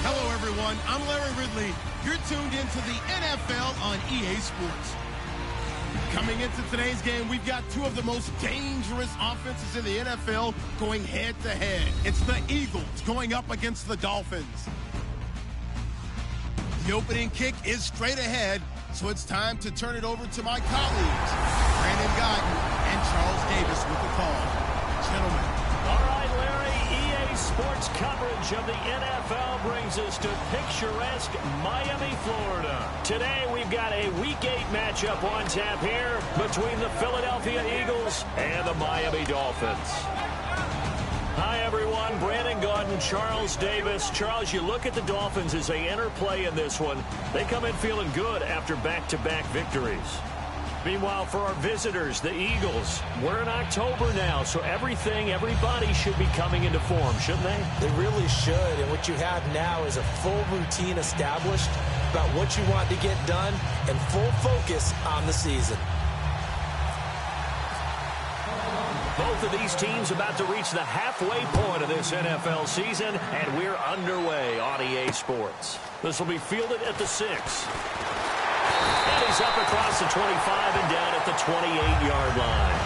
Hello, everyone. I'm Larry Ridley. You're tuned into the NFL on EA Sports. Coming into today's game, we've got two of the most dangerous offenses in the NFL going head-to-head. It's the Eagles going up against the Dolphins. The opening kick is straight ahead, so it's time to turn it over to my colleagues, Brandon Guyton and Charles Davis with the call. Gentlemen. All right, Larry, EA Sports coverage of the NFL brings us to picturesque Miami, Florida. Today, we've got a Week 8 matchup on tap here between the Philadelphia Eagles and the Miami Dolphins. Hi, everyone. Brandon Guyton, Charles Davis. Charles, you look at the Dolphins as they enter play in this one. They come in feeling good after back-to-back victories. Meanwhile, for our visitors, the Eagles, we're in October now, so everybody should be coming into form, shouldn't they? They really should, and what you have now is a full routine established about what you want to get done and full focus on the season. Both of these teams about to reach the halfway point of this NFL season, and we're underway on EA Sports. This will be fielded at the 6. And he's up across the 25 and down at the 28-yard line.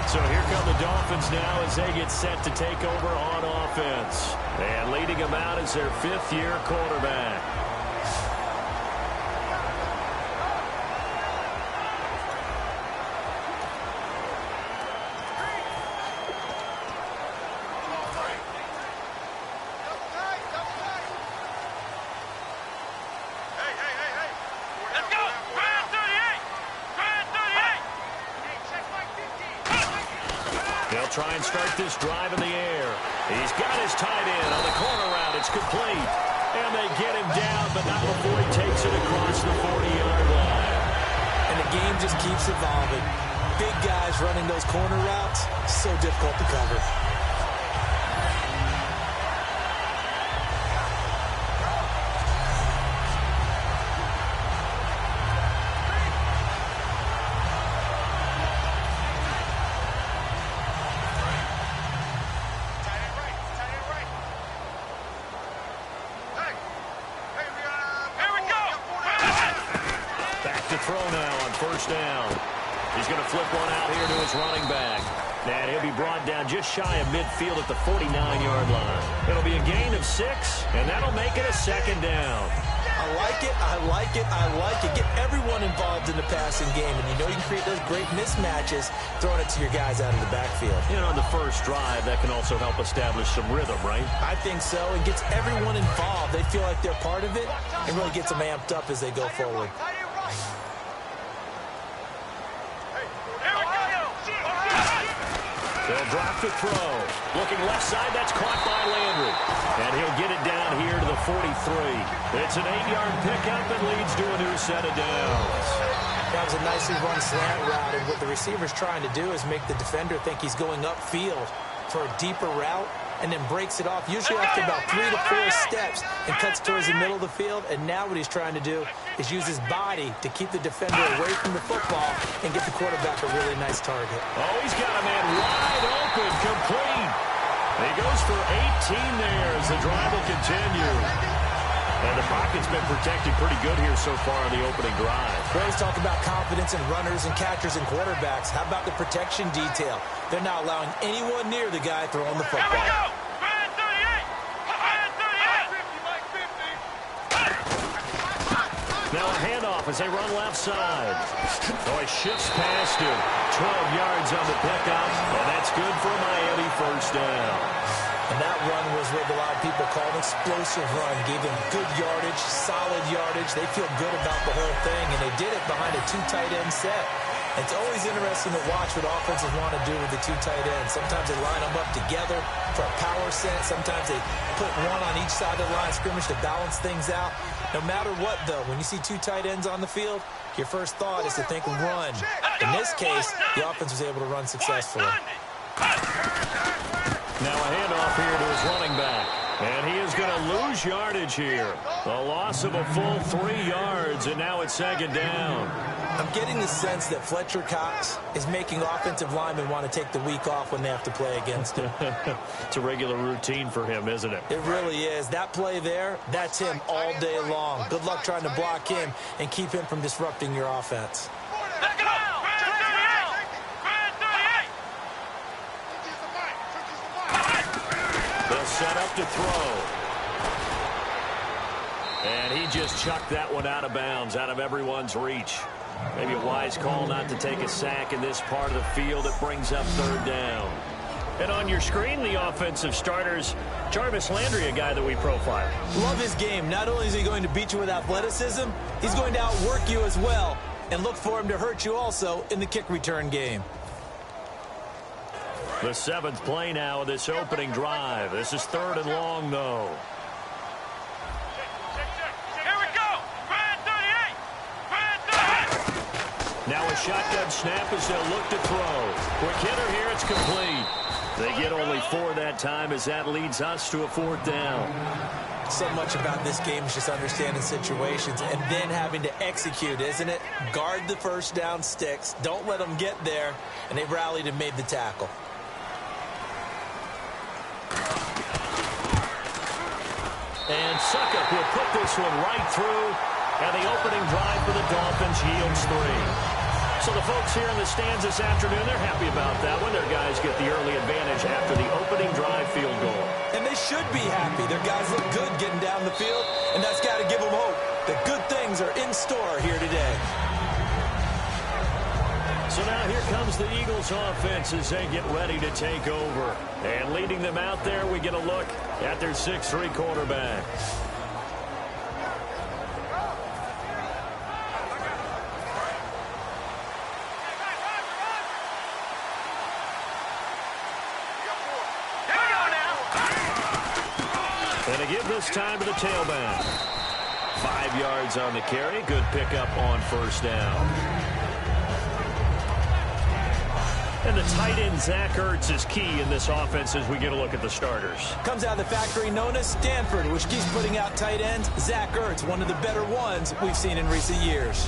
So here come the Dolphins now as they get set to take over on offense. And leading them out is their fifth-year quarterback. Try and start this drive in the air. He's got his tight end on the corner route. It's complete. And they get him down, but not before he takes it across the 40-yard line. And the game just keeps evolving. Big guys running those corner routes, so difficult to cover. Shy of midfield at the 49-yard line. It'll be a gain of 6, and that'll make it a second down. I like it, I like it, I like it. Get everyone involved in the passing game, and you know you can create those great mismatches throwing it to your guys out of the backfield. You know, on the first drive, that can also help establish some rhythm, right? I think so. It gets everyone involved. They feel like they're part of it, and really gets them amped up as they go forward. They'll drop the throw. Looking left side, that's caught by Landry. And he'll get it down here to the 43. It's an 8-yard pickup and leads to a new set of downs. That was a nicely run slant route, and what the receiver's trying to do is make the defender think he's going upfield for a deeper route, and then breaks it off, usually after about 3 to 4 steps, and cuts towards the middle of the field. And now what he's trying to do is use his body to keep the defender away from the football and get the quarterback a really nice target. Oh, he's got a man wide open, complete. He goes for 18 there as the drive will continue. And the pocket's been protected pretty good here so far on the opening drive. We always talk about confidence in runners and catchers and quarterbacks. How about the protection detail? They're not allowing anyone near the guy throwing the football. Here we go! Now a handoff as they run left side. Oh, he shifts past him. 12 yards on the pickup, and that's good for Miami first down. And that run was what a lot of people call an explosive run. Gave them good yardage, solid yardage. They feel good about the whole thing, and they did it behind a 2 tight end set. It's always interesting to watch what offenses want to do with the 2 tight ends. Sometimes they line them up together for a power set. Sometimes they put one on each side of the line of scrimmage to balance things out. No matter what, though, when you see 2 tight ends on the field, your first thought is to think run. In this case, the offense was able to run successfully. Now a handoff here to his running back. And he is going to lose yardage here. A loss of a full 3 yards, and now it's second down. I'm getting the sense that Fletcher Cox is making offensive linemen want to take the week off when they have to play against him. It's a regular routine for him, isn't it? It really is. That play there, that's him all day long. Good luck trying to block him and keep him from disrupting your offense. They'll set up to throw. And he just chucked that one out of bounds, out of everyone's reach. Maybe a wise call not to take a sack in this part of the field. It brings up third down. And on your screen, the offensive starters, Jarvis Landry, a guy that we profile. Love his game. Not only is he going to beat you with athleticism, he's going to outwork you as well. And look for him to hurt you also in the kick return game. The 7th play now of this opening drive. This is 3rd and long, though. Here we go. Brad 38. Brad 38. Now a shotgun snap as they'll look to throw. Quick hitter here. It's complete. They get only 4 that time as that leads us to a 4th down. So much about this game is just understanding situations and then having to execute, isn't it? Guard the first down sticks. Don't let them get there. And they rallied and made the tackle. And Suckup will put this one right through. And the opening drive for the Dolphins yields 3. So the folks here in the stands this afternoon, they're happy about that one. Their guys get the early advantage after the opening drive field goal. And they should be happy. Their guys look good getting down the field, and that's got to give them hope that good things are in store here today. So now here comes the Eagles offense as they get ready to take over. And leading them out there, we get a look at their 6'3" quarterback. And to give this time to the tailback. 5 yards on the carry. Good pickup on first down. And the tight end, Zach Ertz, is key in this offense as we get a look at the starters. Comes out of the factory known as Stanford, which keeps putting out tight ends. Zach Ertz, one of the better ones we've seen in recent years.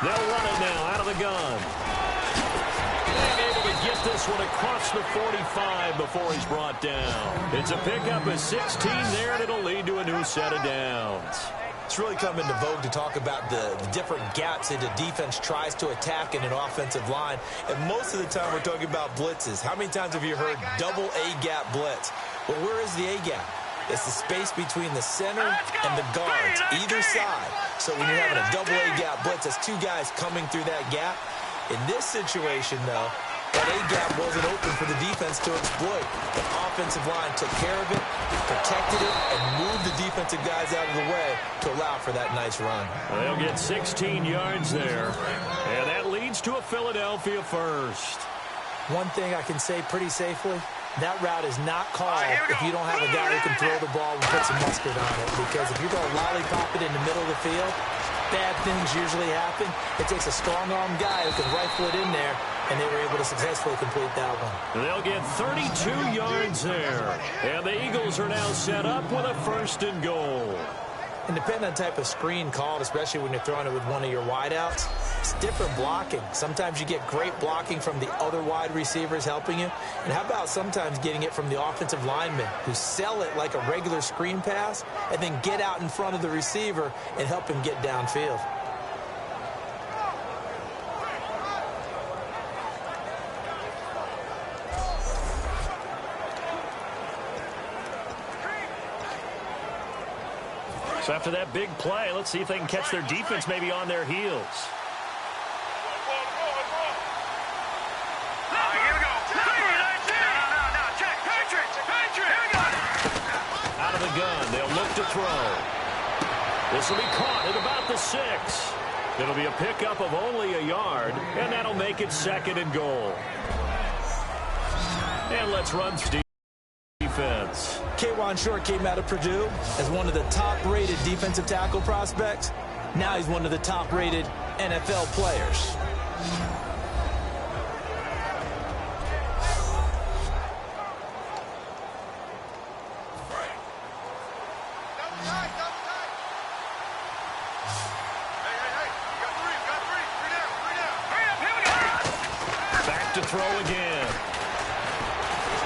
They'll run it now out of the gun. This one across the 45 before he's brought down. It's a pickup of 16 there, and it'll lead to a new set of downs. It's really come into vogue to talk about the different gaps that a defense tries to attack in an offensive line. And most of the time we're talking about blitzes. How many times have you heard double A-gap blitz? Well, where is the A-gap? It's the space between the center and the guards, either side. So when you're having a double A-gap blitz, that's 2 guys coming through that gap. In this situation, though, that A-gap wasn't open for the defense to exploit. The offensive line took care of it, protected it, and moved the defensive guys out of the way to allow for that nice run. They'll get 16 yards there, and that leads to a Philadelphia first. One thing I can say pretty safely, that route is not called if you don't have a guy who can throw the ball and put some mustard on it. Because if you're going to lollipop it in the middle of the field, bad things usually happen. It takes a strong-arm guy who can rifle it in there, and they were able to successfully complete that one. They'll get 32 yards there. And the Eagles are now set up with a 1st and goal. And depending on the type of screen called, especially when you're throwing it with one of your wideouts, it's different blocking. Sometimes you get great blocking from the other wide receivers helping you. And how about sometimes getting it from the offensive linemen who sell it like a regular screen pass and then get out in front of the receiver and help him get downfield. So after that big play, let's see if they can catch their defense maybe on their heels. Out of the gun, they'll look to throw. This will be caught at about the 6. It'll be a pickup of only a yard, and that'll make it 2nd and goal. And let's run through defense defense. K'Wan Short came out of Purdue as one of the top-rated defensive tackle prospects. Now he's one of the top-rated NFL players. To throw again.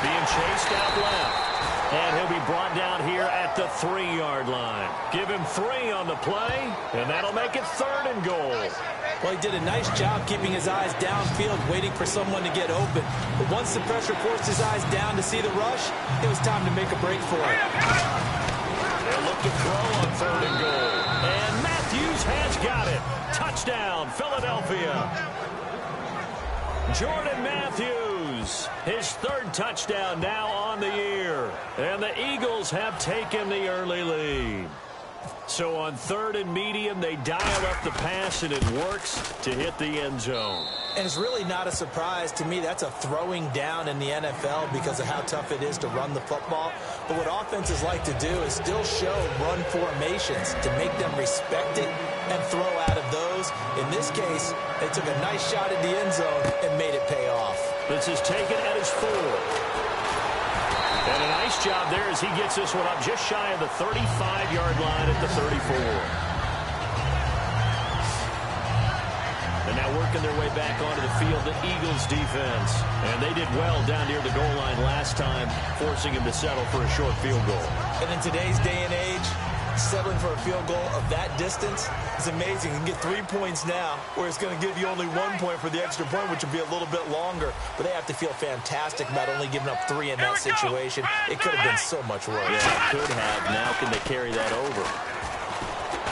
Being chased out left. And he'll be brought down here at the 3-yard line. Give him 3 on the play, and that'll make it 3rd and goal. Well, he did a nice job keeping his eyes downfield, waiting for someone to get open. But once the pressure forced his eyes down to see the rush, it was time to make a break for it. They'll look to throw on 3rd and goal. And Matthews has got it. Touchdown, Philadelphia. Jordan Matthews, his 3rd touchdown now on the year. And the Eagles have taken the early lead. So on 3rd and medium, they dial up the pass, and it works to hit the end zone. And it's really not a surprise to me. That's a throwing down in the NFL because of how tough it is to run the football. But what offenses like to do is still show run formations to make them respect it and throw out of those. In this case, they took a nice shot at the end zone and made it pay off. This is taken at his 4. And a nice job there as he gets this one up just shy of the 35-yard line at the 34. And now working their way back onto the field, the Eagles defense. And they did well down near the goal line last time, forcing him to settle for a short field goal. And in today's day and age, settling for a field goal of that distance is amazing. You can get 3 points now, where it's going to give you only 1 point for the extra point, which will be a little bit longer. But they have to feel fantastic about only giving up 3 in that situation. It could have been so much worse. Yeah, it could have. Now can they carry that over?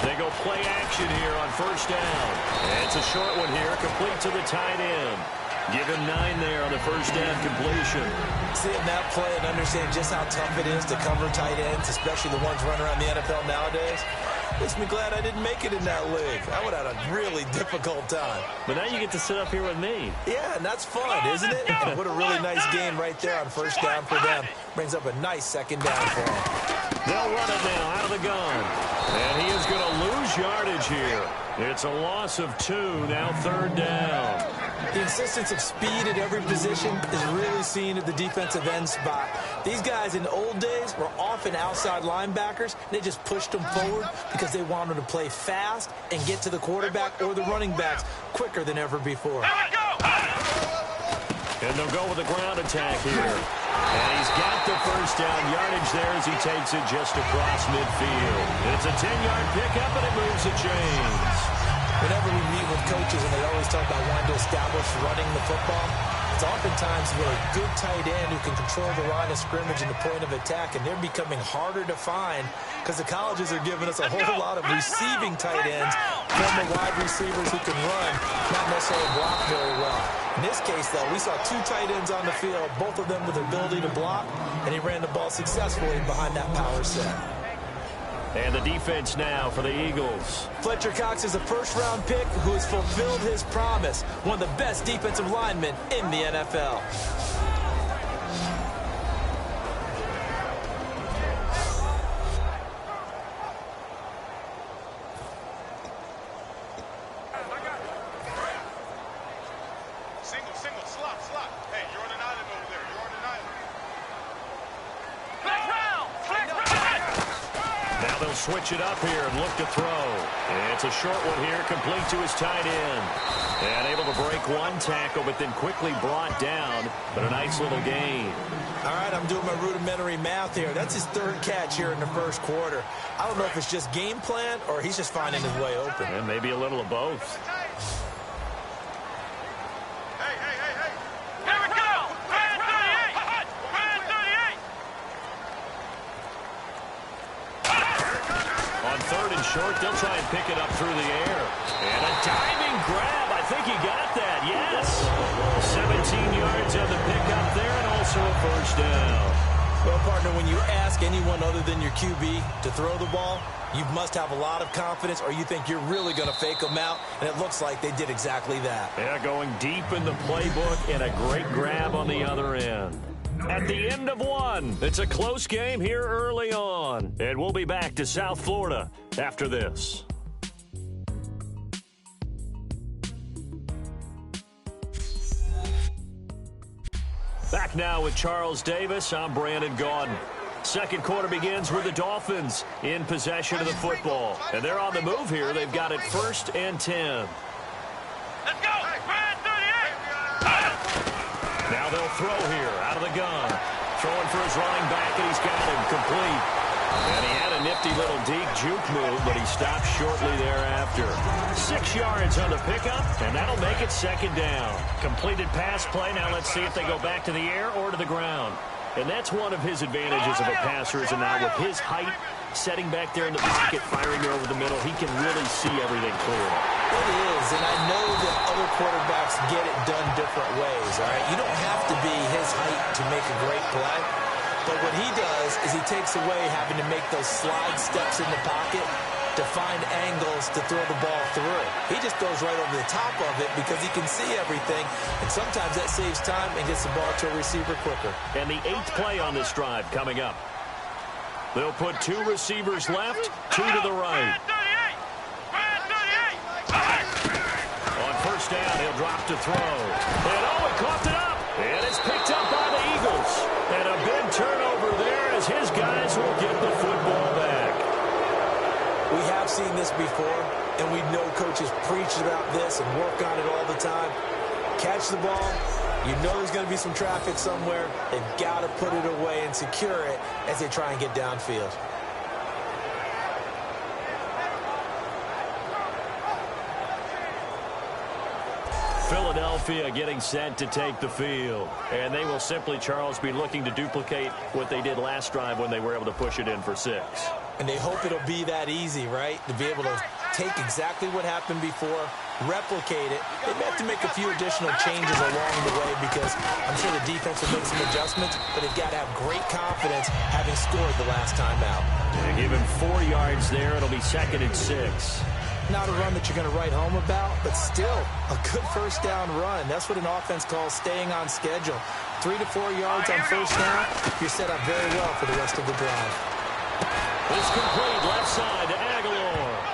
They go play action here on 1st down. And it's a short one here, complete to the tight end. Give him 9 there on the 1st down completion. Seeing that play and understand just how tough it is to cover tight ends, especially the ones running around the NFL nowadays, makes me glad I didn't make it in that league. I would have had a really difficult time. But now you get to sit up here with me. Yeah, and that's fun, isn't it? And what a really nice game right there on 1st down for them. Brings up a nice 2nd down for them. They'll run it now out of the gun. And he is going to lose yardage here. It's a loss of 2, now 3rd down. The insistence of speed at every position is really seen at the defensive end spot. These guys in the old days were often outside linebackers. They just pushed them forward because they wanted to play fast and get to the quarterback or the running backs quicker than ever before. And they'll go with a ground attack here. And he's got the 1st down yardage there as he takes it just across midfield. It's a 10-yard pickup, and it moves the chains. Whenever we meet with coaches and they always talk about wanting to establish running the football, it's oftentimes with a good tight end who can control the line of scrimmage and the point of attack, and they're becoming harder to find because the colleges are giving us a whole lot of receiving tight ends, former wide receivers who can run, not necessarily block very well. In this case, though, we saw 2 tight ends on the field, both of them with the ability to block, and he ran the ball successfully behind that power set. And the defense now for the Eagles. Fletcher Cox is a 1st-round pick who has fulfilled his promise. One of the best defensive linemen in the NFL. Single, slot. Hey, you're on an island over there. You're on an island. Now they'll switch it up here and look to throw. And it's a short one here, complete to his tight end. And able to break 1 tackle, but then quickly brought down. But a nice little gain. All right, I'm doing my rudimentary math here. That's his 3rd catch here in the 1st quarter. I don't know if it's just game plan or he's just finding his way open. And maybe a little of both. Short, they'll try and pick it up through the air. And a diving grab. I think he got that. Yes. 17 yards on the pickup there, and also a 1st down. Well, partner, when you ask anyone other than your QB to throw the ball, you must have a lot of confidence, or you think you're really going to fake them out, and it looks like they did exactly that. Yeah, going deep in the playbook, and a great grab on the other end. At the end of one, it's a close game here early on. And we'll be back to South Florida after this. Back now with Charles Davis. I'm Brandon Gaudin. Second quarter begins with the Dolphins in possession of the football. And they're on the move here. They've got it 1st and 10. Let's go! Now they'll throw here out of the gun. Throwing for his running back, and he's got him complete. And he had a nifty little deep juke move, but he stopped shortly thereafter. 6 yards on the pickup, and that'll make it 2nd down. Completed pass play. Now let's see if they go back to the air or to the ground. And that's one of his advantages of a passer, is now with his height, setting back there in the pocket, firing it over the middle, he can really see everything clearly. It is, and I know that other quarterbacks get it done different ways, all right? You don't have to be his height to make a great play. But what he does is he takes away having to make those slide steps in the pocket to find angles to throw the ball through. He just throws right over the top of it because he can see everything, and sometimes that saves time and gets the ball to a receiver quicker. And the 8th play on this drive coming up. They'll put 2 receivers left, 2 to the right. On 1st down, he'll drop to throw. And he coughed it up. And it's picked up by the Eagles. And a big turnover there as his guys will get the football back. We have seen this before, and we know coaches preach about this and work on it all the time. Catch the ball. You know there's going to be some traffic somewhere. They've got to put it away and secure it as they try and get downfield. Philadelphia getting set to take the field. And they will simply, Charles, be looking to duplicate what they did last drive when they were able to push it in for 6. And they hope it'll be that easy, right? To be able to take exactly what happened before, replicate it. They may have to make a few additional changes along the way because I'm sure the defense will make some adjustments, but they've got to have great confidence having scored the last time out. They give him 4 yards there. It'll be 2nd and 6. Not a run that you're going to write home about, but still a good 1st down run. That's what an offense calls staying on schedule. 3 to 4 yards on 1st down, you're set up very well for the rest of the drive. It's complete left side to Aguilar.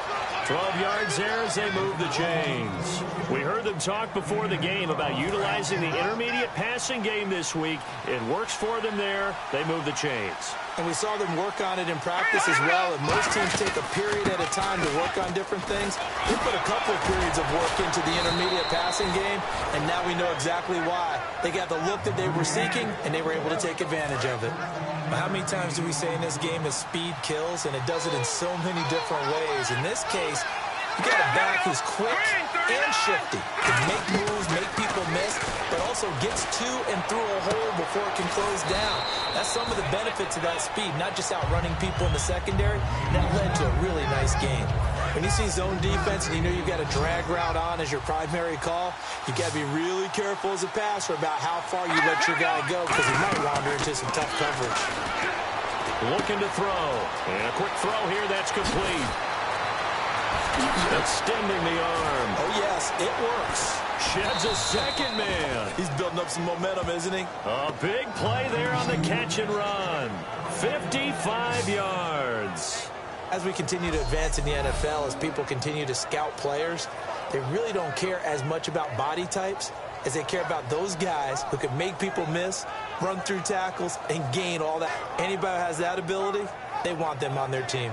12 yards there as they move the chains. We heard them talk before the game about utilizing the intermediate passing game this week. It works for them there. They move the chains. And we saw them work on it in practice as well. And most teams take a period at a time to work on different things. They put a couple of periods of work into the intermediate passing game, and now we know exactly why. They got the look that they were seeking, and they were able to take advantage of it. How many times do we say in this game that speed kills, and it does it in so many different ways? In this case, you got a back who's quick and shifty, can make moves, make people miss, but also gets to and through a hole before it can close down. That's some of the benefits of that speed, not just outrunning people in the secondary. That led to a really nice game. When you see zone defense and you know you've got a drag route on as your primary call, you got to be really careful as a passer about how far you let your guy go because he might wander into some tough coverage. Looking to throw. And a quick throw here, that's complete. Extending the arm. Oh, yes, it works. Sheds a 2nd man. He's building up some momentum, isn't he? A big play there on the catch and run. 55 yards. As we continue to advance in the NFL, as people continue to scout players, they really don't care as much about body types as they care about those guys who can make people miss, run through tackles, and gain all that. Anybody who has that ability, they want them on their team.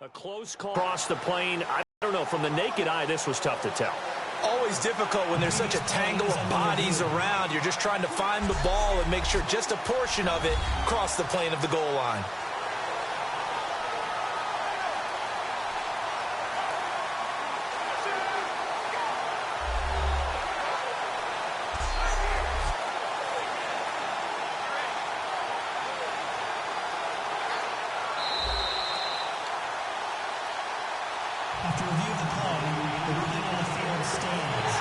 A close call across the plane. I don't know, from the naked eye, this was tough to tell. Always difficult when there's such a tangle of bodies around. You're just trying to find the ball and make sure just a portion of it crossed the plane of the goal line. After review of the play, the ruling on the field stands.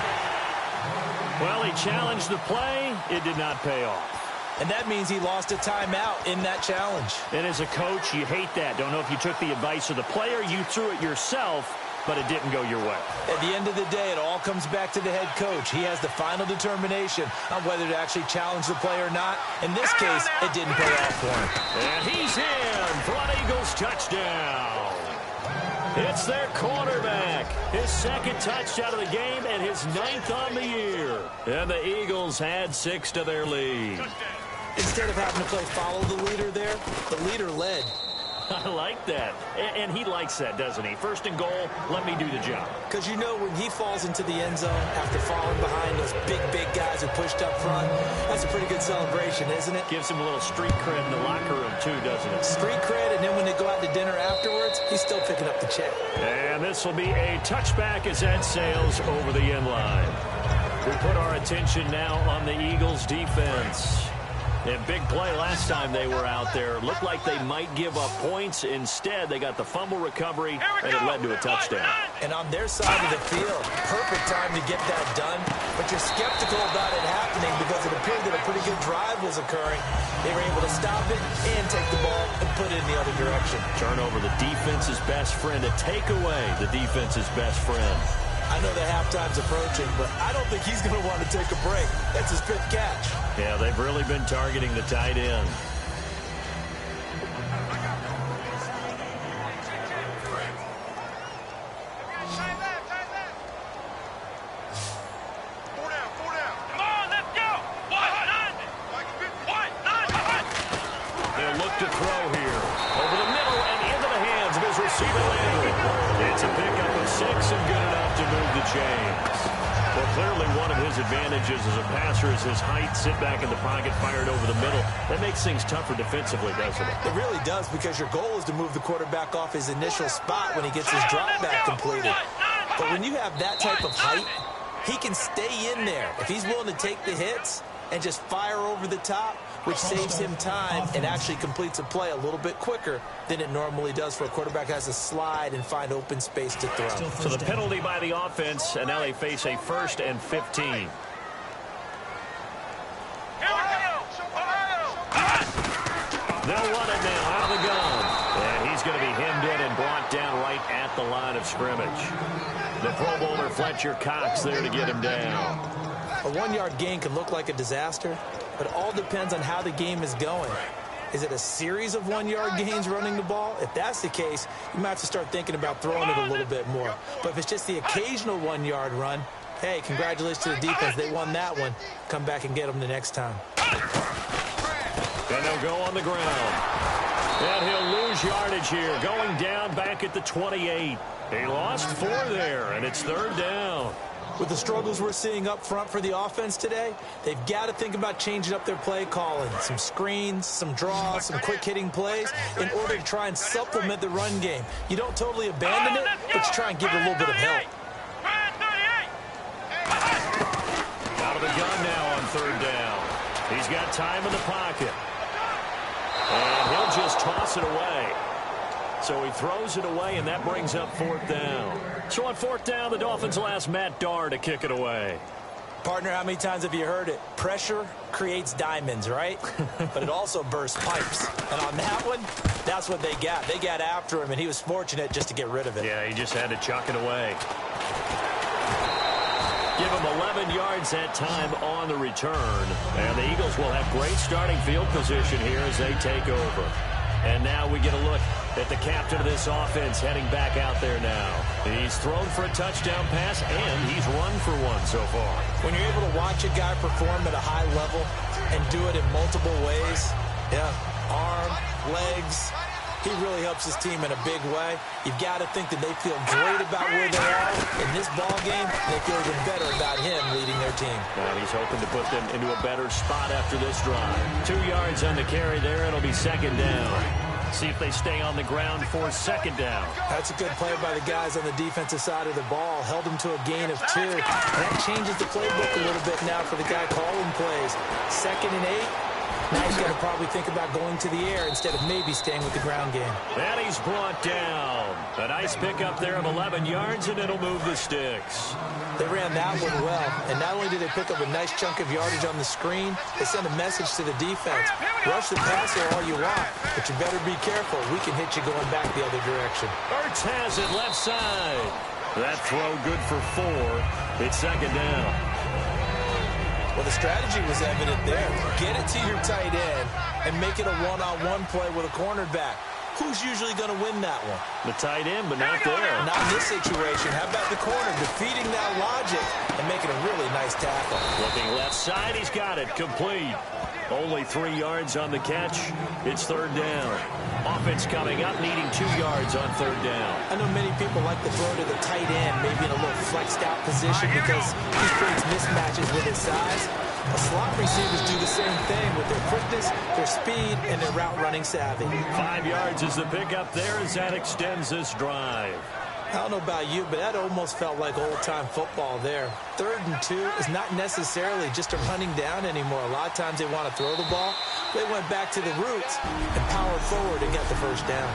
Well, he challenged the play. It did not pay off. And that means he lost a timeout in that challenge. And as a coach, you hate that. Don't know if you took the advice of the player, you threw it yourself, but it didn't go your way. At the end of the day, it all comes back to the head coach. He has the final determination on whether to actually challenge the play or not. In this case, it didn't pay off for him. And he's in for an Eagles touchdown. It's their quarterback. His second touchdown of the game and his 9th on the year. And the Eagles add 6 to their lead. Instead of having to play follow the leader there, the leader led. I like that. And he likes that, doesn't he? First and goal, let me do the job. Because you know when he falls into the end zone after falling behind those big guys who pushed up front, that's a pretty good celebration, isn't it? Gives him a little street cred in the locker room, too, doesn't it? Street cred, and then when they go out to dinner afterwards, he's still picking up the check. And this will be a touchback as that sails over the end line. We put our attention now on the Eagles' defense. A big play last time they were out there. Looked like they might give up points. Instead, they got the fumble recovery, and it led to a touchdown. And on their side of the field, perfect time to get that done. But you're skeptical about it happening because it appeared that a pretty good drive was occurring. They were able to stop it and take the ball and put it in the other direction. Turnover, the defense's best friend. A takeaway, the defense's best friend. I know the halftime's approaching, but I don't think he's going to want to take a break. That's his 5th catch. Yeah, they've really been targeting the tight end. They'll look to throw here. Over the middle and into the hands of his receiver, Landry. It's a pickup of 6 and good enough to move the chains. Well, clearly one of his advantages as a passer is his height. Sit back in the pocket, fired over the middle. That makes things tougher defensively, doesn't it? It really does, because your goal is to move the quarterback off his initial spot when he gets his drop back completed. But when you have that type of height, he can stay in there. If he's willing to take the hits and just fire over the top, which saves him time and actually completes a play a little bit quicker than it normally does for a quarterback who has to slide and find open space to throw. So the penalty by the offense, and now they face a 1st and 15. They'll run it now out of the gun. And he's going to be hemmed in and brought down right at the line of scrimmage. The Pro Bowler Fletcher Cox there to get him down. A 1-yard gain can look like a disaster, but it all depends on how the game is going. Is it a series of 1-yard gains running the ball? If that's the case, you might have to start thinking about throwing it a little bit more. But if it's just the occasional 1-yard run, hey, congratulations to the defense. They won that one. Come back and get them the next time. And they'll go on the ground. And he'll lose yardage here, going down back at the 28. He lost 4 there, and it's 3rd down. With the struggles we're seeing up front for the offense today, they've got to think about changing up their play calling. Some screens, some draws, some quick-hitting plays in order to try and supplement the run game. You don't totally abandon it, but you try and give it a little bit of help. Out of the gun now on 3rd down. He's got time in the pocket. And he'll just toss it away. So he throws it away, and that brings up 4th down. So on 4th down, the Dolphins will ask Matt Darr to kick it away. Partner, how many times have you heard it? Pressure creates diamonds, right? But it also bursts pipes. And on that one, that's what they got. They got after him, and he was fortunate just to get rid of it. Yeah, he just had to chuck it away. Give him 11 yards that time on the return. And the Eagles will have great starting field position here as they take over. And now we get a look at the captain of this offense heading back out there now. He's thrown for a touchdown pass, and he's run for one so far. When you're able to watch a guy perform at a high level and do it in multiple ways, yeah, arm, legs, he really helps his team in a big way. You've got to think that they feel great about where they are in this ball game. They feel even better about him leading their team. Well, he's hoping to put them into a better spot after this drive. 2 yards on the carry there. It'll be 2nd down. See if they stay on the ground for 2nd down. That's a good play by the guys on the defensive side of the ball. Held them to a gain of 2. That changes the playbook a little bit now for the guy calling plays. 2nd and 8. Now he's got to probably think about going to the air instead of maybe staying with the ground game. And he's brought down. A nice pickup there of 11 yards, and it'll move the sticks. They ran that one well, and not only did they pick up a nice chunk of yardage on the screen, they sent a message to the defense. Rush the passer all you want, but you better be careful. We can hit you going back the other direction. Ertz has it left side. That throw good for 4. It's second down. Well, the strategy was evident there. Get it to your tight end and make it a one-on-one play with a cornerback. Who's usually going to win that one? The tight end, but not there. Not in this situation. How about the corner defeating that logic and making a really nice tackle? Looking left side, he's got it. Complete. Only 3 yards on the catch. It's third down. Offense coming up, needing 2 yards on third down. I know many people like to throw to the tight end, maybe in a little flexed out position because he creates mismatches with his size. But slot receivers do the same thing with their quickness, their speed, and their route running savvy. 5 yards is the pickup there as that extends this drive. I don't know about you, but that almost felt like old-time football there. 3rd and 2 is not necessarily just a running down anymore. A lot of times they want to throw the ball. They went back to the roots and powered forward and got the first down.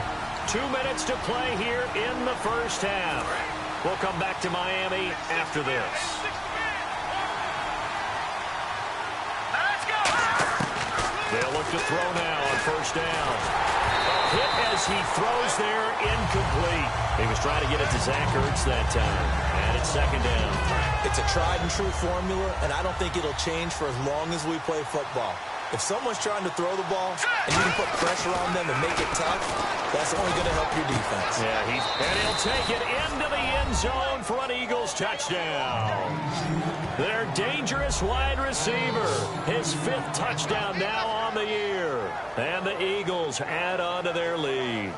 2 minutes to play here in the first half. We'll come back to Miami after this. They'll look to throw now on first down. A hit as he throws there, incomplete. He was trying to get it to Zach Ertz that time. And it's second down. It's a tried-and-true formula, and I don't think it'll change for as long as we play football. If someone's trying to throw the ball and you can put pressure on them and make it tough, that's only going to help your defense. Yeah, and he'll take it into the end zone for an Eagles touchdown. Their dangerous wide receiver. His 5th touchdown now on the year. And the Eagles add on to their lead.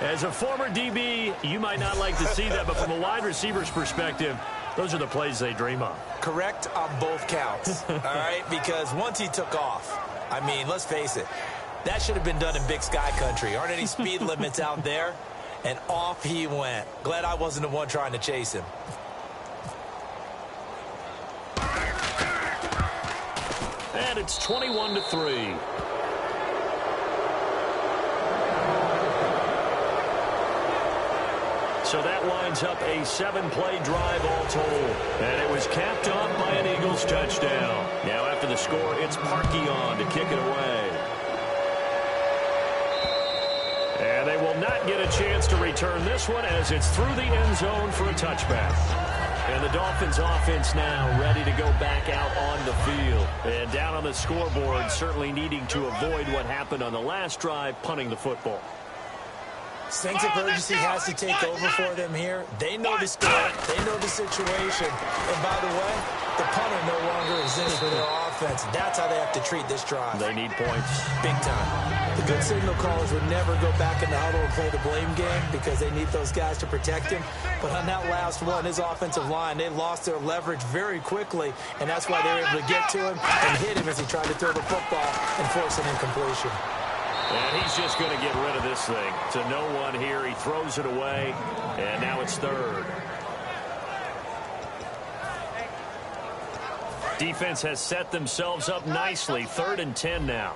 As a former DB, you might not like to see that, but from a wide receiver's perspective, those are the plays they dream of. Correct on both counts, all right? Because once he took off, I mean, let's face it, that should have been done in Big Sky country. Aren't any speed limits out there? And off he went. Glad I wasn't the one trying to chase him. And it's 21-3. So that winds up a 7-play drive all told. And it was capped off by an Eagles touchdown. Now after the score, it's Parkey on to kick it away. And they will not get a chance to return this one as it's through the end zone for a touchback. And the Dolphins offense now ready to go back out on the field. And down on the scoreboard, certainly needing to avoid what happened on the last drive, punting the football. Sense of urgency has to take over for them here. They know the score. They know the situation. And by the way, the punter no longer exists for their offense. That's how they have to treat this drive. They need points. Big time. The good signal callers would never go back in the huddle and play the blame game because they need those guys to protect him. But on that last one, his offensive line, they lost their leverage very quickly, and that's why they were able to get to him and hit him as he tried to throw the football and force an incompletion. And he's just going to get rid of this thing. To no one here. He throws it away, and now it's third. Defense has set themselves up nicely. 3rd and 10 now.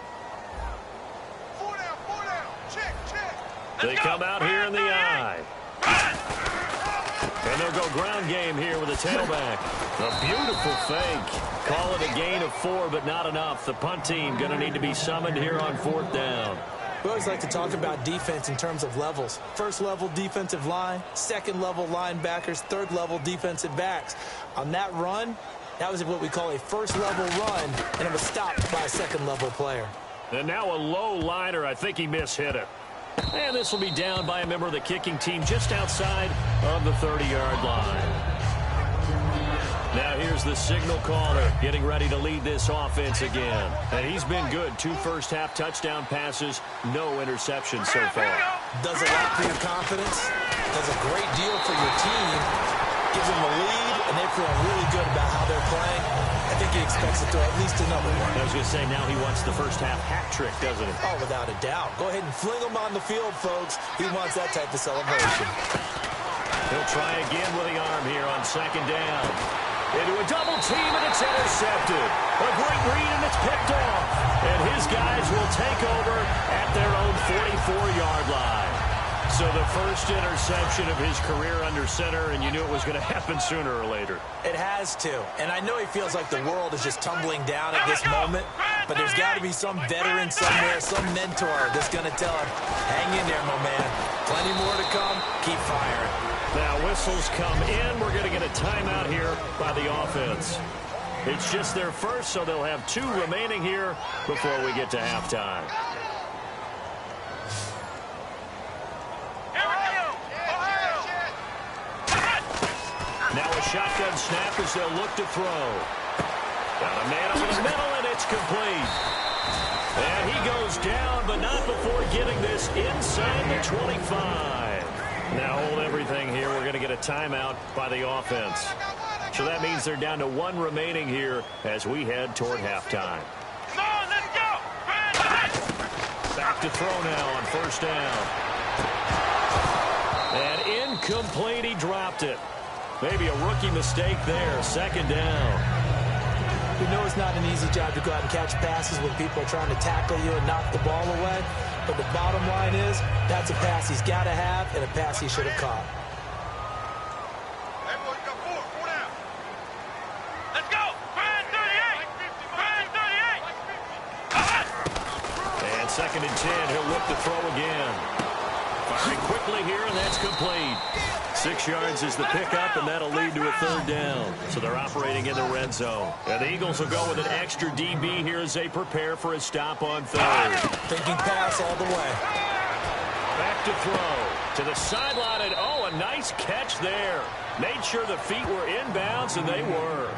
They come out here in the eye. And they'll go ground game here with a tailback. A beautiful fake. Call it a gain of 4, but not enough. The punt team going to need to be summoned here on 4th down. We always like to talk about defense in terms of levels. 1st level defensive line, 2nd level linebackers, 3rd level defensive backs. On that run, that was what we call a 1st level run, and it was stopped by a 2nd level player. And now a low liner. I think he mishit it. And this will be down by a member of the kicking team just outside of the 30-yard line. Now here's the signal caller getting ready to lead this offense again. And he's been good. 2 first-half touchdown passes, no interceptions so far. Does a lot for your confidence. Does a great deal for your team. Gives them the lead, and they're feeling really good about how they're playing. I think he expects to throw at least another one. I was going to say, now he wants the first-half hat trick, doesn't he? Oh, without a doubt. Go ahead and fling him on the field, folks. He wants that type of celebration. He'll try again with the arm here on 2nd down. Into a double team, and it's intercepted. A great read, and it's picked off. And his guys will take over at their own 44-yard line. So the first interception of his career under center, and you knew it was going to happen sooner or later. It has to. And I know he feels like the world is just tumbling down at this moment, but there's got to be some veteran somewhere, some mentor that's going to tell him, hang in there, my man. Plenty more to come. Keep firing. Now whistles come in. We're going to get a timeout here by the offense. It's just their first, so they'll have 2 remaining here before we get to halftime. Now a shotgun snap as they'll look to throw. Got a man over the middle, and it's complete. And he goes down, but not before getting this inside the 25. Now hold everything here. We're going to get a timeout by the offense. So that means they're down to 1 remaining here as we head toward halftime. Come on, let's go! Back to throw now on first down. And incomplete, he dropped it. Maybe a rookie mistake there. Second down. You know it's not an easy job to go out and catch passes when people are trying to tackle you and knock the ball away. But the bottom line is, that's a pass he's got to have and a pass he should have caught. Hey, boy, you got 4 down. Let's go! Find 38! Find 38! And second and 10, he'll look to throw again. Firing quickly here, and that's complete. 6 yards is the pickup, and that'll lead to a third down. So they're operating in the red zone. And the Eagles will go with an extra DB here as they prepare for a stop on third. Thinking pass all the way. Back to throw. To the sideline, and oh, a nice catch there. Made sure the feet were inbounds, and they were.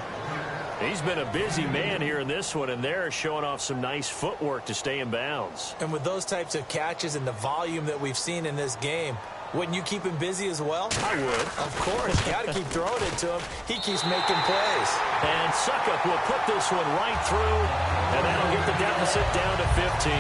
He's been a busy man here in this one, and they're showing off some nice footwork to stay in bounds. And with those types of catches and the volume that we've seen in this game, wouldn't you keep him busy as well? I would. Of course. Got to keep throwing it to him. He keeps making plays. And Suckup will put this one right through, and that'll get the deficit down to 15.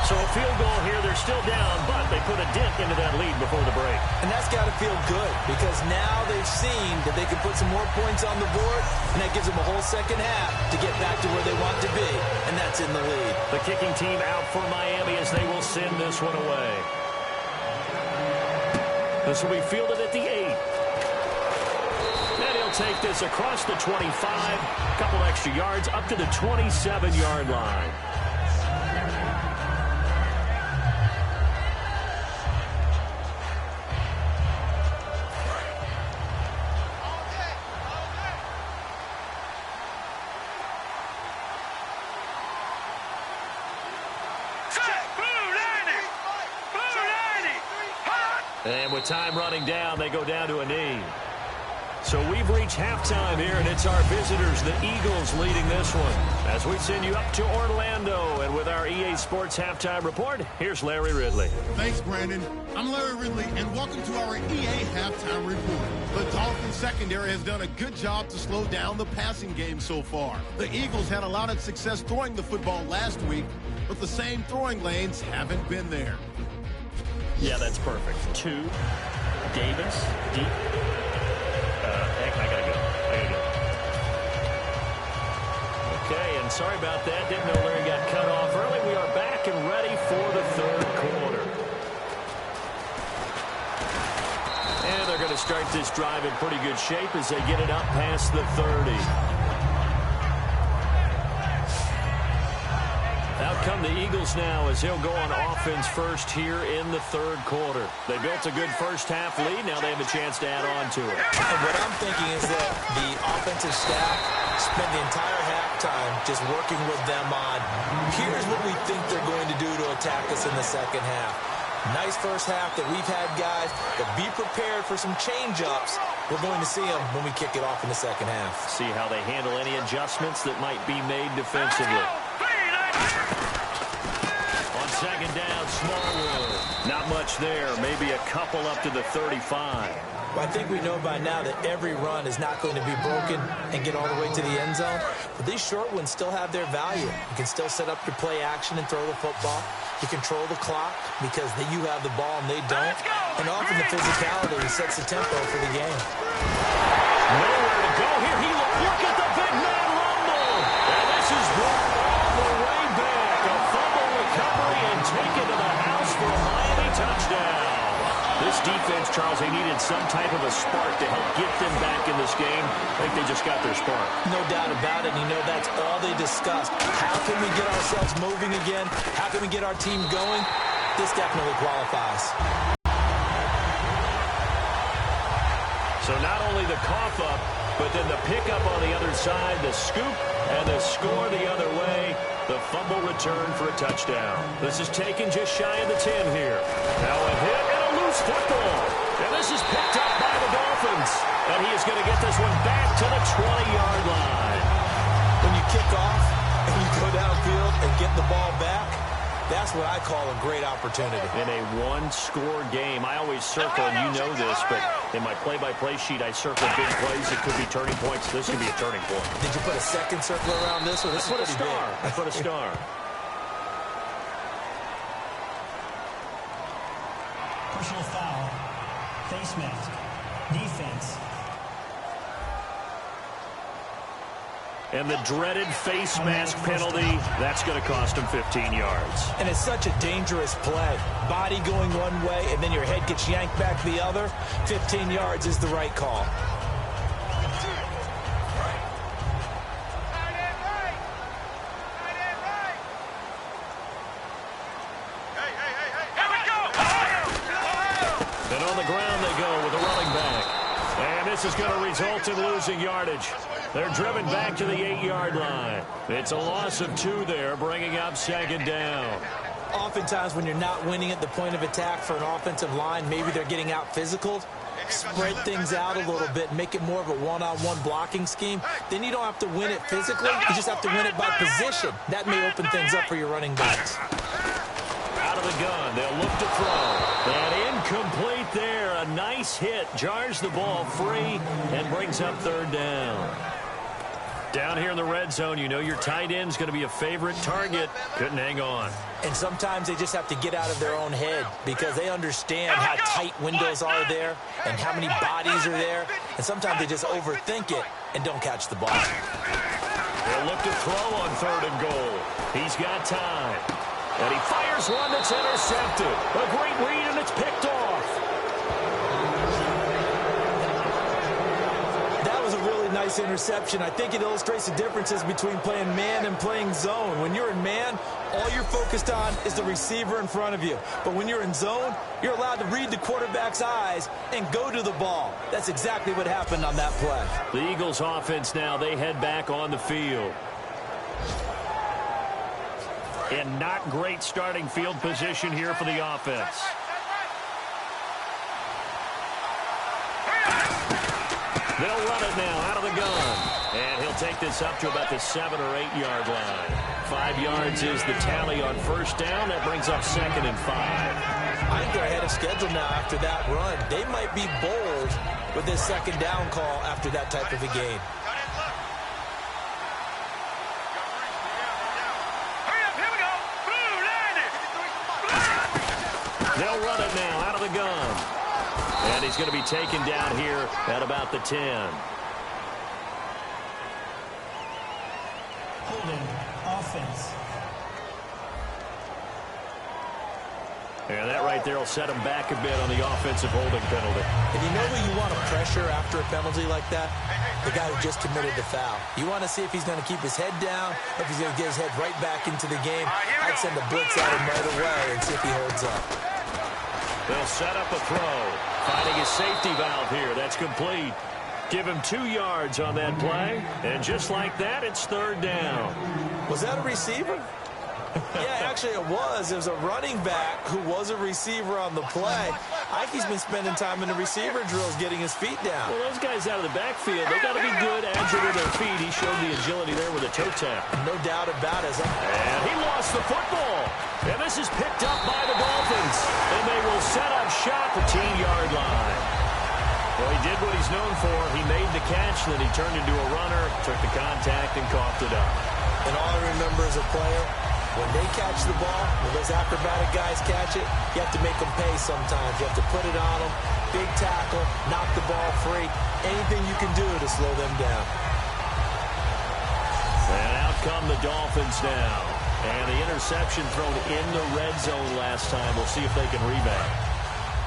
So a field goal here, they're still down, but they put a dent into that lead before the break. And that's got to feel good because now they've seen that they can put some more points on the board, and that gives them a whole second half to get back to where they want to be, and that's in the lead. The kicking team out for Miami as they will send this one away. This will be fielded at the 8. And he'll take this across the 25, couple extra yards up to the 27-yard line. And with time running down, they go down to a knee. So we've reached halftime here, and it's our visitors, the Eagles, leading this one. As we send you up to Orlando, and with our EA Sports Halftime Report, here's Larry Ridley. Thanks, Brandon. I'm Larry Ridley, and welcome to our EA Halftime Report. The Dolphins secondary has done a good job to slow down the passing game so far. The Eagles had a lot of success throwing the football last week, but the same throwing lanes haven't been there. Yeah, that's perfect. 2, Davis, deep. Heck, I gotta go. Okay, and sorry about that. Didn't know Larry got cut off early. We are back and ready for the third quarter. And they're going to start this drive in pretty good shape as they get it up past the 30. Out come the Eagles now as he'll go on offense first here in the third quarter. They built a good first half lead. Now they have a chance to add on to it. And what I'm thinking is that the offensive staff spent the entire halftime just working with them on, here's what we think they're going to do to attack us in the second half. Nice first half that we've had, guys, but be prepared for some change-ups. We're going to see them when we kick it off in the second half. See how they handle any adjustments that might be made defensively. On second down, Smallwood. Not much there. Maybe a couple up to the 35. Well, I think we know by now that every run is not going to be broken and get all the way to the end zone. But these short ones still have their value. You can still set up your play action and throw the football. You control the clock because you have the ball and they don't. And often the physicality sets the tempo for the game. Nowhere to go here. Look at the big man rumble. And this is brought all the way back. A fumble recovery and taken to the house for a Miami touchdown. This defense, Charles, they needed some type of a spark to help get them back in this game. I think they just got their spark. No doubt about it. That's all they discussed. How can we get ourselves moving again? How can we get our team going? This definitely qualifies. So not only the cough up, but then the pickup on the other side, the scoop, and the score the other way. The fumble return for a touchdown. This is taken just shy of the 10 here. Now a hit and a loose football. And this is picked up by the Dolphins. And he is going to get this one back to the 20-yard line. When you kick off and you go downfield and get the ball back, that's what I call a great opportunity. In a one-score game, I always circle, and you know this, but in my play-by-play sheet, I circle big plays. It could be turning points. This could be a turning point. Did you put a second circle around this one? I put a star. I put a star. Personal foul. Face mask. Defense. And the dreaded face mask penalty, that's going to cost him 15 yards. And it's such a dangerous play. Body going one way, and then your head gets yanked back the other. 15 yards is the right call. And on the ground they go with a running back. And this is going to result in losing yardage. They're driven back to the 8-yard line. It's a loss of 2 there, bringing up second down. Oftentimes when you're not winning at the point of attack for an offensive line, maybe they're getting out physical. Spread things out a little bit, make it more of a one-on-one blocking scheme. Then you don't have to win it physically. You just have to win it by position. That may open things up for your running backs. Out of the gun, they'll look to throw. And incomplete there. A nice hit. Jars the ball free and brings up third down. Down here in the red zone, you know your tight end's going to be a favorite target. Couldn't hang on. And sometimes they just have to get out of their own head because they understand how tight windows are there and how many bodies are there. And sometimes they just overthink it and don't catch the ball. They'll look to throw on third and goal. He's got time. And he fires one that's intercepted. A great read, and it's picked off. That was a really nice interception. I think it illustrates the differences between playing man and playing zone. When you're in man, all you're focused on is the receiver in front of you. But when you're in zone, you're allowed to read the quarterback's eyes and go to the ball. That's exactly what happened on that play. The Eagles offense now, they head back on the field. And not great starting field position here for the offense. They'll run it now out of the gun. And he'll take this up to about the 7 or 8 yard line. 5 yards is the tally on first down. That brings up second and 5. I think they're ahead of schedule now after that run. They might be bold with this second down call after that type of a game. They'll run it now out of the gun. And he's going to be taken down here at about the 10. Holding. Offense. And that right there will set him back a bit on the offensive holding penalty. And you know who you want to pressure after a penalty like that? The guy who just committed the foul. You want to see if he's going to keep his head down, or if he's going to get his head right back into the game. I'd send a blitz at him right away and see if he holds up. They'll set up a throw. Finding his safety valve here. That's complete. Give him 2 yards on that play. And just like that, it's third down. Was that a receiver? Yeah, actually it was. It was a running back who was a receiver on the play. I think he's been spending time in the receiver drills getting his feet down. Well, those guys out of the backfield, they got to be good, agile with their feet. He showed the agility there with a toe tap. No doubt about it. And he lost the football. And this is picked up by the Dolphins. And they will set up shop at the 10-yard line. Well, he did what he's known for. He made the catch, then he turned into a runner, took the contact, and coughed it up. And all I remember as a player, when they catch the ball, when those acrobatic guys catch it, you have to make them pay sometimes. You have to put it on them, big tackle, knock the ball free, anything you can do to slow them down. And out come the Dolphins now. And the interception thrown in the red zone last time. We'll see if they can rebound.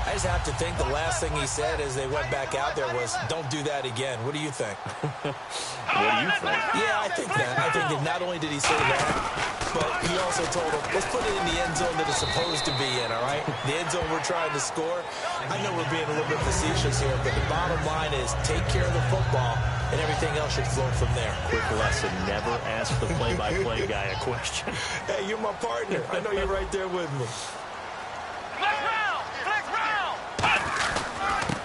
I just have to think the last thing he said as they went back out there was, don't do that again. What do you think? What do you think? Yeah, I think that. I think that not only did he say that, but he also told him, let's put it in the end zone that it's supposed to be in, all right? The end zone we're trying to score. I know we're being a little bit facetious here, but the bottom line is take care of the football, and everything else should flow from there. Quick lesson, never ask the play-by-play guy a question. Hey, you're my partner. I know you're right there with me. Flex round! Flex round!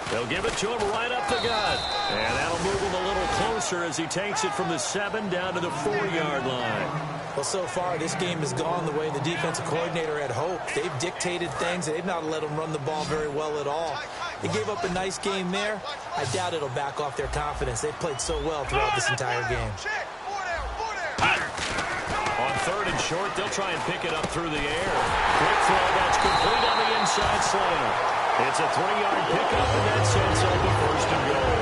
They'll give it to him right up the gut. And that'll move him a little closer as he takes it from the 7 down to the 4-yard line. Well, so far, this game has gone the way the defensive coordinator had hoped. They've dictated things. They've not let them run the ball very well at all. They gave up a nice game there. I doubt it'll back off their confidence. They've played so well throughout this entire game. On 3rd and short, they'll try and pick it up through the air. Quick throw, that's complete on the inside slant. It's a 3-yard pickup, and that sends over 1st and goal.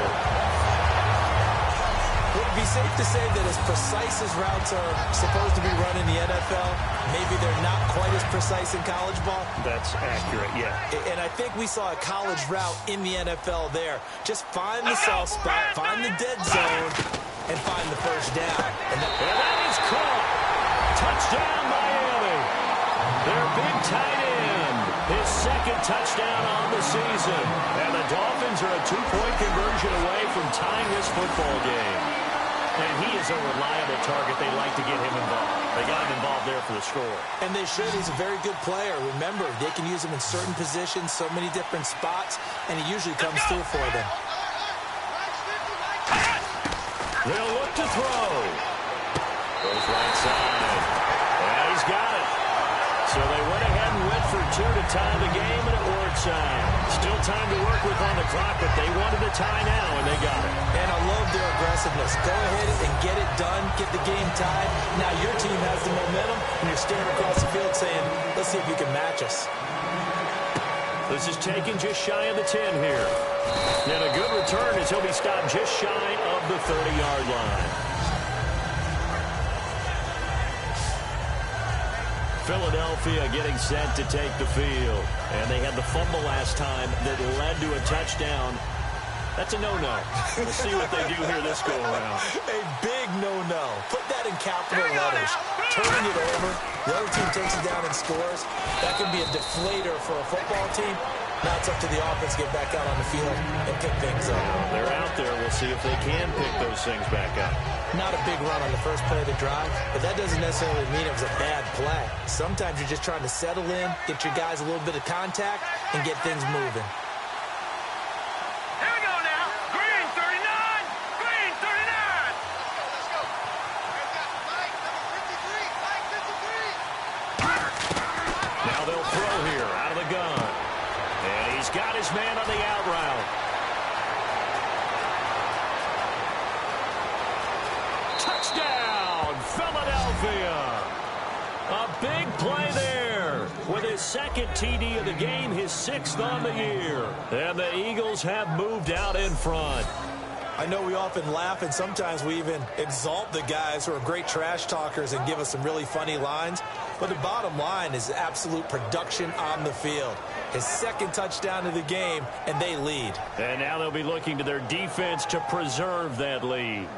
Would it be safe to say that as precise as routes are supposed to be run in the NFL, maybe they're not quite as precise in college ball? That's accurate, yeah. And I think we saw a college route in the NFL there. Just find the soft spot, find the dead zone, and find the first down. And that is caught. Touchdown, Miami. Their big tight end. His 2nd touchdown on the season. And the Dolphins are a 2-point conversion away from tying this football game. And he is a reliable target. They like to get him involved. They got him involved there for the score. And they should. He's a very good player. Remember, they can use him in certain positions, so many different spots, and he usually comes through for them. They'll look to throw. Goes right side. Yeah, he's got it. So they went ahead and went for 2 to tie the game, and it works out. Still time to work with on the clock, but they wanted to tie now, and they got it. And I love their aggressiveness. Go ahead and get it done, get the game tied. Now your team has the momentum, and you're staring across the field saying, let's see if you can match us. This is taken just shy of the 10 here. And a good return as he'll be stopped just shy of the 30-yard line. Philadelphia getting set to take the field. And they had the fumble last time that led to a touchdown. That's a no-no. We'll see what they do here this go-around. A big no-no. Put that in capital letters. Turning it over. The other team takes it down and scores. That can be a deflator for a football team. Now it's up to the offense to get back out on the field and pick things up. They're out there. We'll see if they can pick those things back up. Not a big run on the first play of the drive, but that doesn't necessarily mean it was a bad play. Sometimes you're just trying to settle in, get your guys a little bit of contact, and get things moving. Here we go now. Green 39. Green 39. Let's go. Mike, number 53. Mike 53. Now they'll throw here out of the gun. And he's got his man on the out route. Touchdown, Philadelphia. A big play there with his 2nd TD of the game, his 6th on the year. And the Eagles have moved out in front. I know we often laugh, and sometimes we even exalt the guys who are great trash talkers and give us some really funny lines. But the bottom line is absolute production on the field. His 2nd touchdown of the game, and they lead. And now they'll be looking to their defense to preserve that lead.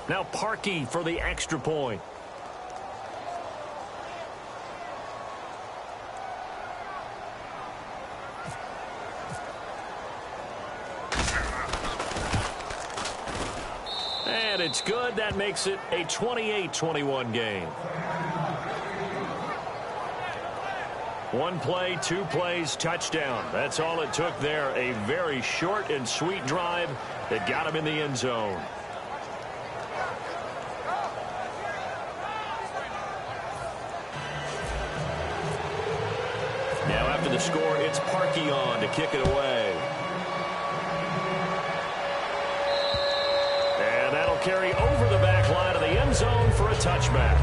Now Parkey for the extra point. And it's good. That makes it a 28-21 game. 1 play, 2 plays, touchdown. That's all it took there. A very short and sweet drive that got him in the end zone. Now after the score, it's Parkey on to kick it away. And that'll carry over the back line of the end zone for a touchback.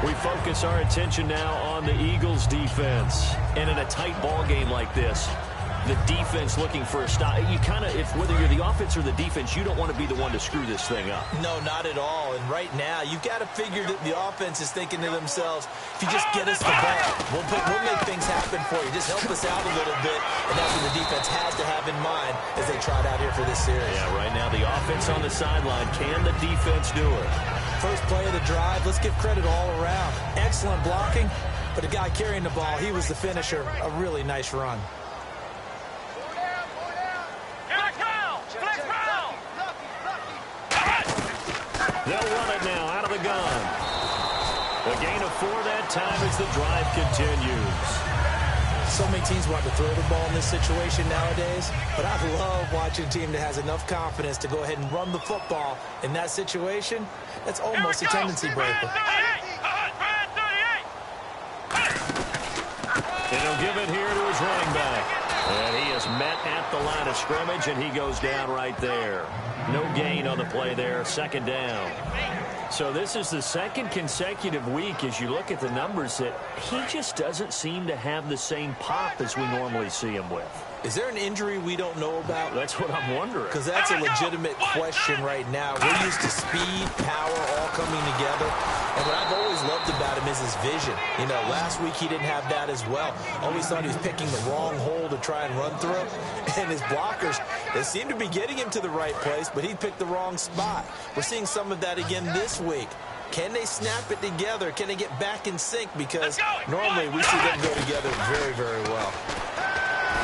We focus our attention now on the Eagles' defense. And in a tight ball game like this, the defense looking for a stop. You kind of, whether you're the offense or the defense, you don't want to be the one to screw this thing up. No, not at all. And right now, you've got to figure that the offense is thinking to themselves, if you just get us the ball, we'll make things happen for you. Just help us out a little bit. And that's what the defense has to have in mind as they trot out here for this series. Yeah, right now the offense on the sideline. Can the defense do it? First play of the drive, let's give credit all around. Excellent blocking, but the guy carrying the ball, he was the finisher. A really nice run. They'll run it now out of the gun. A gain of 4 that time as the drive continues. So many teams want to throw the ball in this situation nowadays, but I love watching a team that has enough confidence to go ahead and run the football in that situation. That's almost a tendency breaker. And he'll give it here to his running back. And he is met at the line of scrimmage, and he goes down right there. No gain on the play there, second down. So this is the second consecutive week, as you look at the numbers, that he just doesn't seem to have the same pop as we normally see him with. Is there an injury we don't know about? That's what I'm wondering. Because that's a legitimate question right now. We're used to speed, power, all coming together. And what I've always loved about him is his vision. You know, last week he didn't have that as well. Always thought he was picking the wrong hole to try and run through. And his blockers, they seem to be getting him to the right place, but he picked the wrong spot. We're seeing some of that again this week. Can they snap it together? Can they get back in sync? Because normally we see them go together very, very well.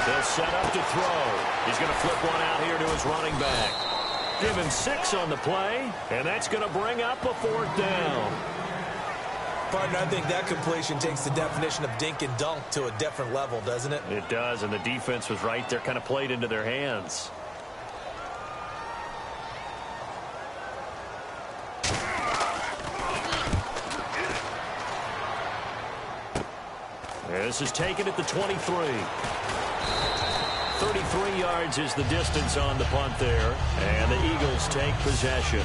They'll set up to throw. He's going to flip one out here to his running back. Give him 6 on the play, and that's going to bring up a 4th down. Partner, I think that completion takes the definition of dink and dunk to a different level, doesn't it? It does, and the defense was right there, kind of played into their hands. This is taken at the 23. 33 yards is the distance on the punt there. And the Eagles take possession.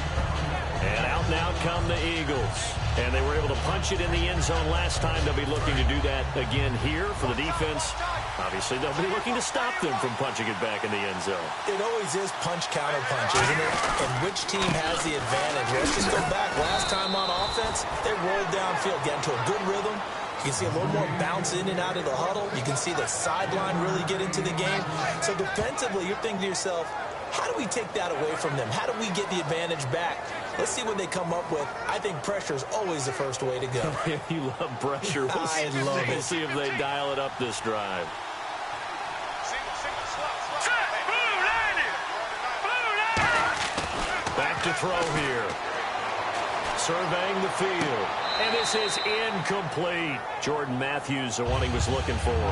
And out now come the Eagles. And they were able to punch it in the end zone last time. They'll be looking to do that again here for the defense. Obviously, they'll be looking to stop them from punching it back in the end zone. It always is punch-counter-punch, isn't it? And which team has the advantage? Let's just go back. Last time on offense, they rolled downfield, get into a good rhythm. You can see a little more bounce in and out of the huddle. You can see the sideline really get into the game. So defensively, you're thinking to yourself, how do we take that away from them? How do we get the advantage back? Let's see what they come up with. I think pressure is always the first way to go. You love pressure. I love it. We'll see if they dial it up this drive. Back to throw here. Surveying the field. And this is incomplete. Jordan Matthews, the one he was looking for.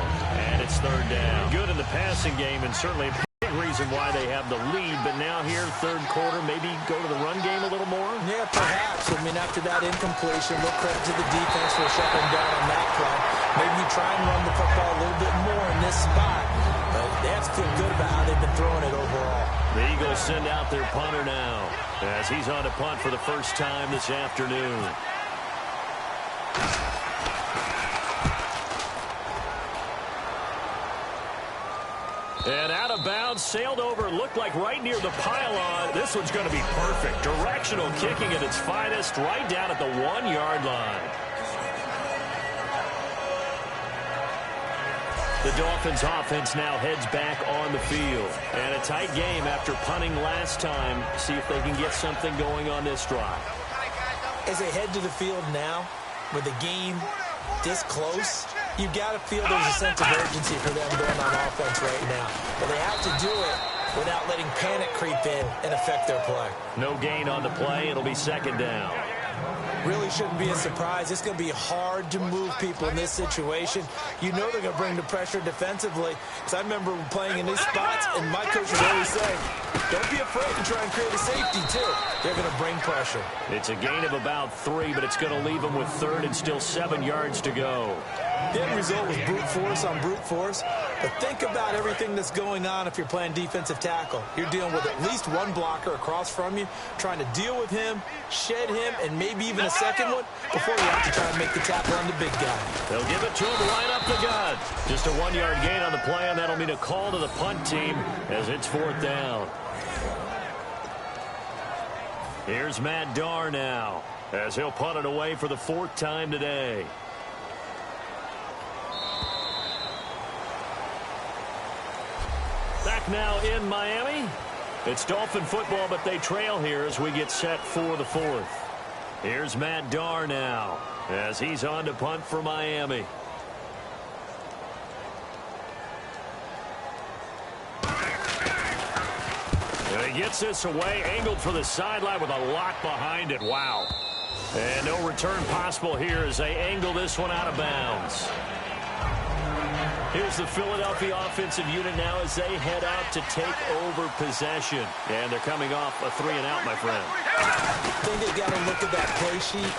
And it's 3rd down. Good in the passing game, and certainly a big reason why they have the lead. But now here, 3rd quarter, maybe go to the run game a little more? Yeah, perhaps. I mean, after that incompletion, look credit to the defense for shutting down on that play. Maybe you try and run the football a little bit more in this spot. But they have to feel good about how they've been throwing it overall. The Eagles send out their punter now as he's on to punt for the first time this afternoon. And out of bounds, sailed over, looked like right near the pylon. This one's going to be perfect. Directional kicking at its finest, right down at the 1-yard line. The Dolphins offense now heads back on the field. And a tight game after punting last time. See if they can get something going on this drive. As they head to the field now, with the game this close, you've got to feel there's a sense of urgency for them going on offense right now. But they have to do it without letting panic creep in and affect their play. No gain on the play. It'll be 2nd down. Really shouldn't be a surprise. It's going to be hard to move people in this situation. You know they're going to bring the pressure defensively. Because I remember playing in these spots, and my coach would always say, don't be afraid to try and create a safety, too. They're going to bring pressure. It's a gain of about 3, but it's going to leave them with 3rd and still 7 yards to go. The end result was brute force on brute force. But think about everything that's going on if you're playing defensive tackle. You're dealing with at least one blocker across from you, trying to deal with him, shed him, and maybe even a second one before you have to try and make the tackle on the big guy. They'll give it to him right up the gut. Just a 1-yard gain on the play, and that'll mean a call to the punt team as it's 4th down. Here's Matt Darr now as he'll punt it away for the 4th time today. Back now in Miami. It's Dolphin football, but they trail here as we get set for the 4th. Here's Matt Darr now as he's on to punt for Miami. And he gets this away, angled for the sideline with a lot behind it. Wow. And no return possible here as they angle this one out of bounds. Here's the Philadelphia offensive unit now as they head out to take over possession. And they're coming off a 3-and-out, my friend. I think they got to look at that play sheet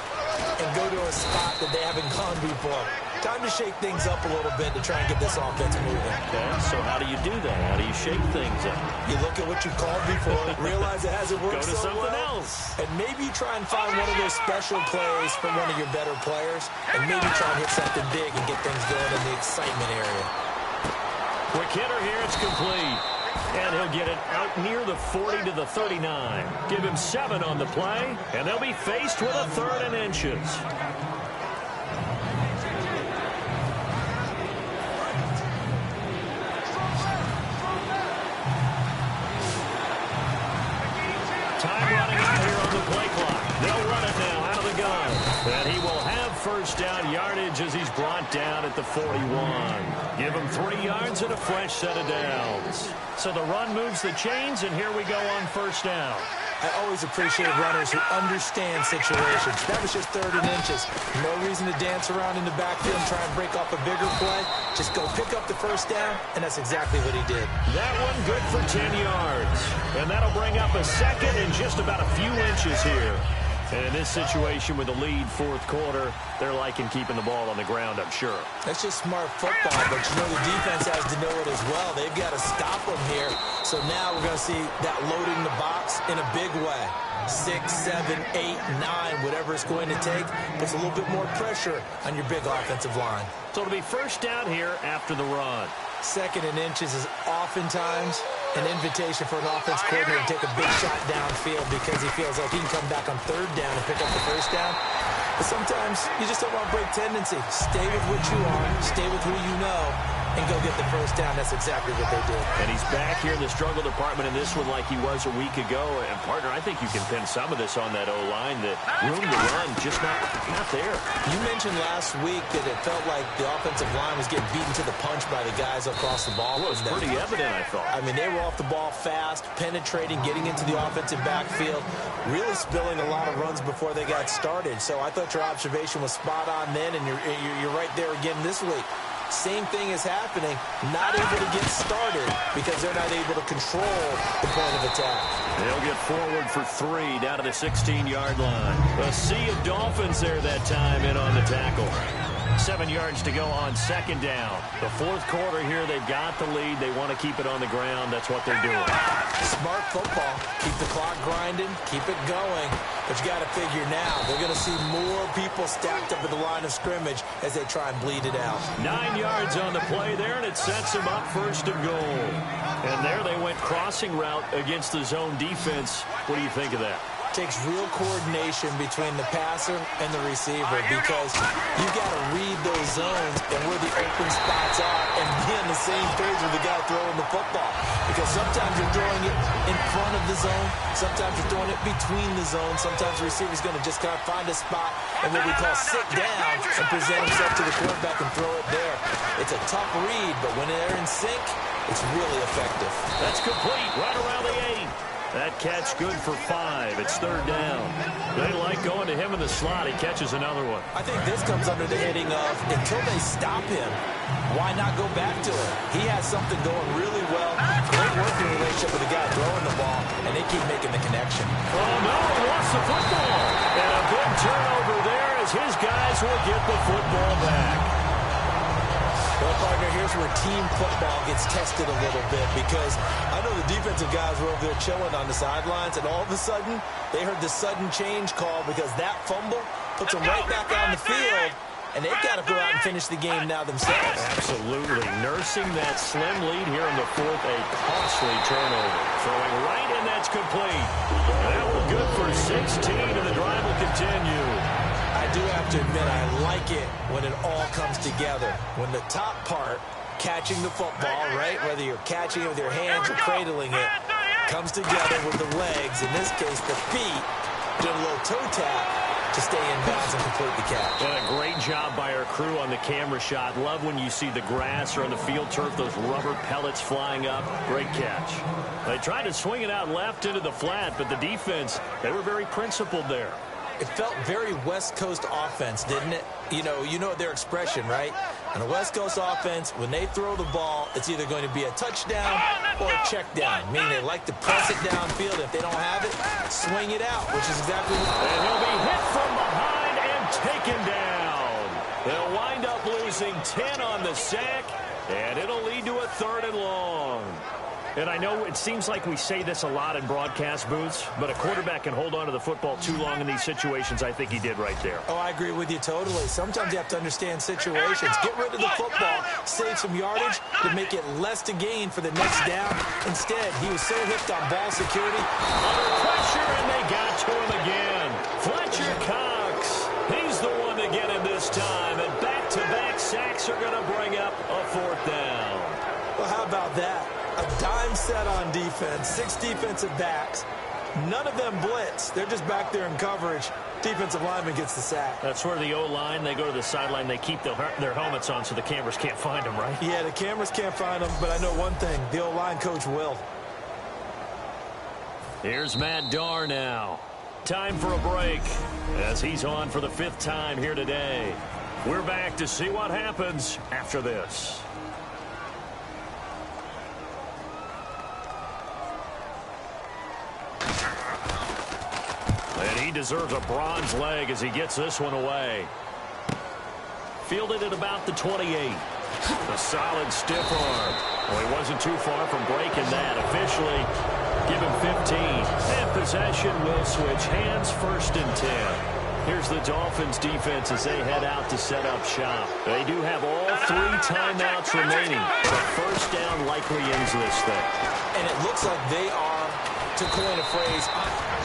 and go to a spot that they haven't gone before. Time to shake things up a little bit to try and get this offense moving. Okay, so how do you do that? How do you shake things up? You look at what you called before, realize it hasn't worked so well. Go to something else. And maybe try and find one of those special plays from one of your better players, and maybe try and hit something big and get things going in the excitement area. Quick hitter here, it's complete. And he'll get it out near the 40 to the 39. Give him 7 on the play, and they'll be faced with a 3rd and inches. Time running out here on the play clock. They'll run it now out of the gun. And he will have 1st down yardage as he's brought down at the 41. Give him 3 yards and a fresh set of downs. So the run moves the chains, and here we go on 1st down. I always appreciate runners who understand situations. That was just 3rd and inches. No reason to dance around in the backfield and try and break off a bigger play. Just go pick up the 1st down, and that's exactly what he did. That one good for 10 yards. And that'll bring up a 2nd and just about a few inches here. And in this situation with the lead 4th quarter, they're liking keeping the ball on the ground, I'm sure. That's just smart football, but you know the defense has to know it as well. They've got to stop them here. So now we're going to see that loading the box in a big way. 6, 7, 8, 9, whatever it's going to take, puts a little bit more pressure on your big offensive line. So it'll be 1st down here after the run. 2nd and inches is oftentimes an invitation for an offense coordinator to take a big shot downfield because he feels like he can come back on 3rd down and pick up the 1st down. But sometimes you just don't want to break tendency. Stay with what you are, stay with who you know, and go get the 1st down. That's exactly what they did. And he's back here in the struggle department in this one like he was a week ago. And, partner, I think you can pin some of this on that O-line. The room to run just not there. You mentioned last week that it felt like the offensive line was getting beaten to the punch by the guys across the ball. Well, it was pretty evident, I thought. I mean, they were off the ball fast, penetrating, getting into the offensive backfield, really spilling a lot of runs before they got started. So I thought your observation was spot on then, and you're right there again this week. Same thing is happening, not able to get started because they're not able to control the point of attack. They'll get forward for 3 down to the 16-yard line. A sea of Dolphins there that time in on the tackle. 7 yards to go on 2nd down. The 4th quarter here, they've got the lead. They want to keep it on the ground. That's what they're doing. Smart football. Keep the clock grinding. Keep it going. But you got to figure now, they're going to see more people stacked up at the line of scrimmage as they try and bleed it out. 9 yards on the play there, and it sets them up 1st and goal. And there they went crossing route against the zone defense. What do you think of that? Takes real coordination between the passer and the receiver because you've got to read those zones and where the open spots are and be on the same page with the guy throwing the football. Because sometimes you're throwing it in front of the zone, sometimes you're throwing it between the zones, sometimes the receiver's going to just kind of find a spot and what we call sit down and present himself to the quarterback and throw it there. It's a tough read, but when they're in sync, it's really effective. That's complete right around the 8. That catch good for 5. It's 3rd down. They like going to him in the slot. He catches another one. I think this comes under the heading of until they stop him, why not go back to him? He has something going really well. Great working relationship with the guy throwing the ball, and they keep making the connection. Oh, no, he lost the football. And a big turnover there as his guys will get the football back. here's where team football gets tested a little bit, because I know the defensive guys were over there chilling on the sidelines, and all of a sudden, they heard the sudden change call because that fumble puts them right back on the field, and they've got to go out and finish the game now themselves. Absolutely. Nursing that slim lead here in the fourth, a costly turnover. Throwing right, and that's complete. That was good for 16, and the drive will continue. I do have to admit, I like it when it all comes together. When the top part, catching the football, right, whether you're catching it with your hands or cradling it, comes together with the legs, in this case the feet, doing a little toe tap to stay in bounds and complete the catch. And a great job by our crew on the camera shot. Love when you see the grass or on the field turf, those rubber pellets flying up. Great catch. They tried to swing it out left into the flat, but the defense, they were very principled there. It felt very West Coast offense, didn't it? You know their expression, right? On a West Coast offense, when they throw the ball, it's either going to be a touchdown or a check down, meaning they like to press it downfield. If they don't have it, swing it out, which is exactly what. And he'll be hit from behind and taken down. They'll wind up losing 10 on the sack, and it'll lead to a 3rd and long. And I know it seems like we say this a lot in broadcast booths, but a quarterback can hold on to the football too long in these situations. I think he did right there. Oh, I agree with you totally. Sometimes you have to understand situations. Get rid of the football, save some yardage to make it less to gain for the next down. Instead, he was so hipped on ball security. Under pressure, and they got to him again. Fletcher Cox, he's the one to get him this time, and back-to-back sacks are going to bring up a 4th down. Well, how about that? A dime set on defense, 6 defensive backs. None of them blitz. They're just back there in coverage. Defensive lineman gets the sack. That's where the O-line, they go to the sideline, they keep their helmets on so the cameras can't find them, right? Yeah, the cameras can't find them, but I know one thing. The O-line coach will. Here's Matt Darr now. Time for a break as he's on for the 5th time here today. We're back to see what happens after this. And he deserves a bronze leg as he gets this one away. Fielded at about the 28. A solid stiff arm. Well, he wasn't too far from breaking that. Officially, give him 15. And possession will switch hands, 1st and 10. Here's the Dolphins defense as they head out to set up shop. They do have all 3 timeouts remaining. But 1st down likely ends this thing. And it looks like they are, to coin a phrase,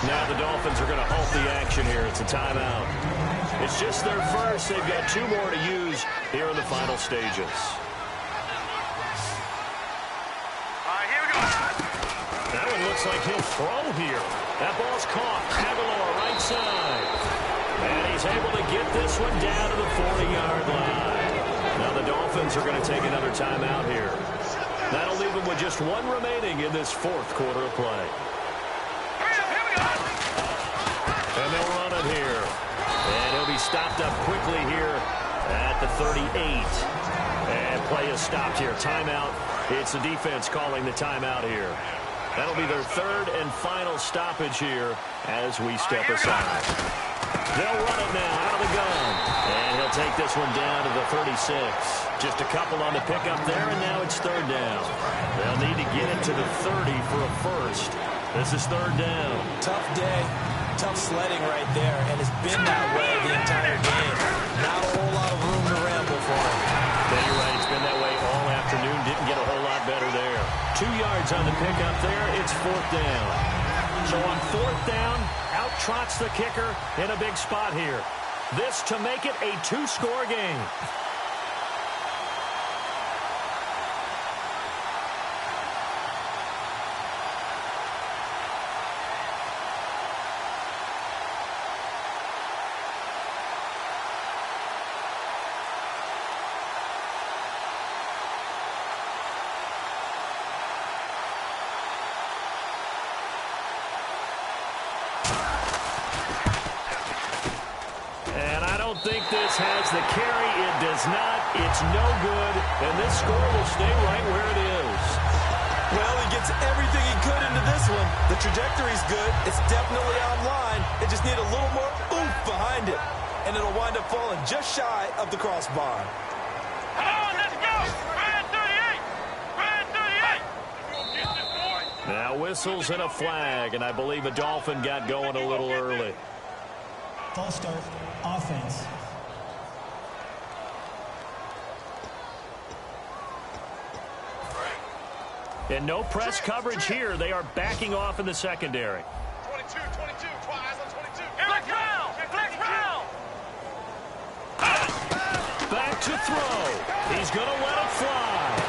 now the Dolphins are going to halt the action here. It's a timeout. It's just their first. They've got 2 more to use here in the final stages. Here we go. That one looks like he'll throw here. That ball's caught. Aguilar right side. And he's able to get this one down to the 40-yard line. Now the Dolphins are going to take another timeout here. That'll leave them with just 1 remaining in this 4th quarter of play. And they'll run it here. And he'll be stopped up quickly here at the 38. And play is stopped here. Timeout. It's the defense calling the timeout here. That'll be their 3rd and final stoppage here as we step aside. They'll run it now out of the gun. And he'll take this one down to the 36. Just a couple on the pickup there, and now it's 3rd down. They'll need to get it to the 30 for a 1st. This is 3rd down. Tough day. Tough sledding right there, and it's been that way the entire game. Not a whole lot of room to ramble for him. Yeah, you're right. It's been that way all afternoon. Didn't get a whole lot better there. 2 yards on the pickup there. It's 4th down. So on 4th down, out trots the kicker in a big spot here. This to make it a 2-score game. Think this has the carry. It does not. It's no good. And this score will stay right where it is. Well, he gets everything he could into this one. The trajectory's good. It's definitely online. They just need a little more oomph behind it. And it'll wind up falling just shy of the crossbar. Come on, let's go. whistles and a flag, and I believe a Dolphin got going a little early. False start, offense. And no press coverage here. They are backing off in the secondary. 22, eyes on 22. Flex round! Back to throw. He's going to let it fly.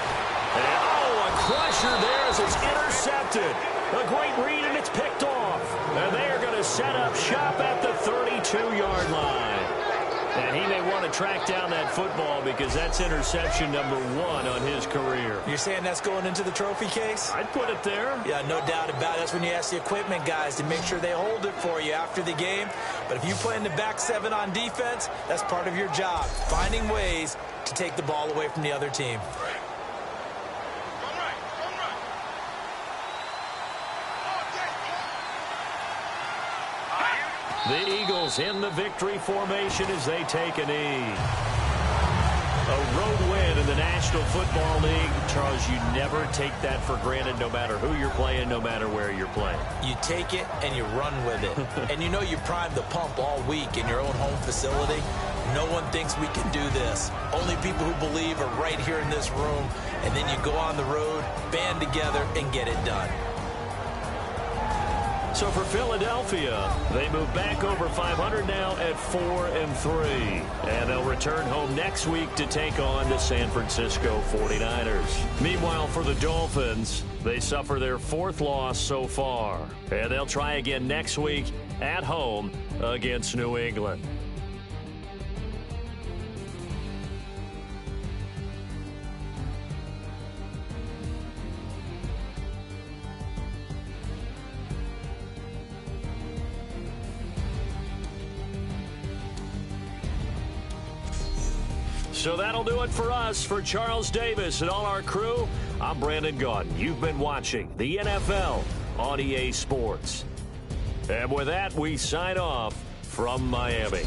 And, oh, a crusher there as it's intercepted. A great read, and it's picked off. And they are going to set up shop at the 32-yard line. And he may want to track down that football because that's interception number 1 on his career. You're saying that's going into the trophy case? I'd put it there. Yeah, no doubt about it. That's when you ask the equipment guys to make sure they hold it for you after the game. But if you play in the back 7 on defense, that's part of your job, finding ways to take the ball away from the other team. The Eagles in the victory formation as they take a knee. A road win in the National Football League. Charles, you never take that for granted no matter who you're playing, no matter where you're playing. You take it and you run with it. And you know you primed the pump all week in your own home facility. No one thinks we can do this. Only people who believe are right here in this room. And then you go on the road, band together, and get it done. So for Philadelphia, they move back over 500 now at 4-3. And they'll return home next week to take on the San Francisco 49ers. Meanwhile, for the Dolphins, they suffer their 4th loss so far. And they'll try again next week at home against New England. So that'll do it for us. For Charles Davis and all our crew, I'm Brandon Gaudin. You've been watching the NFL on EA Sports. And with that, we sign off from Miami.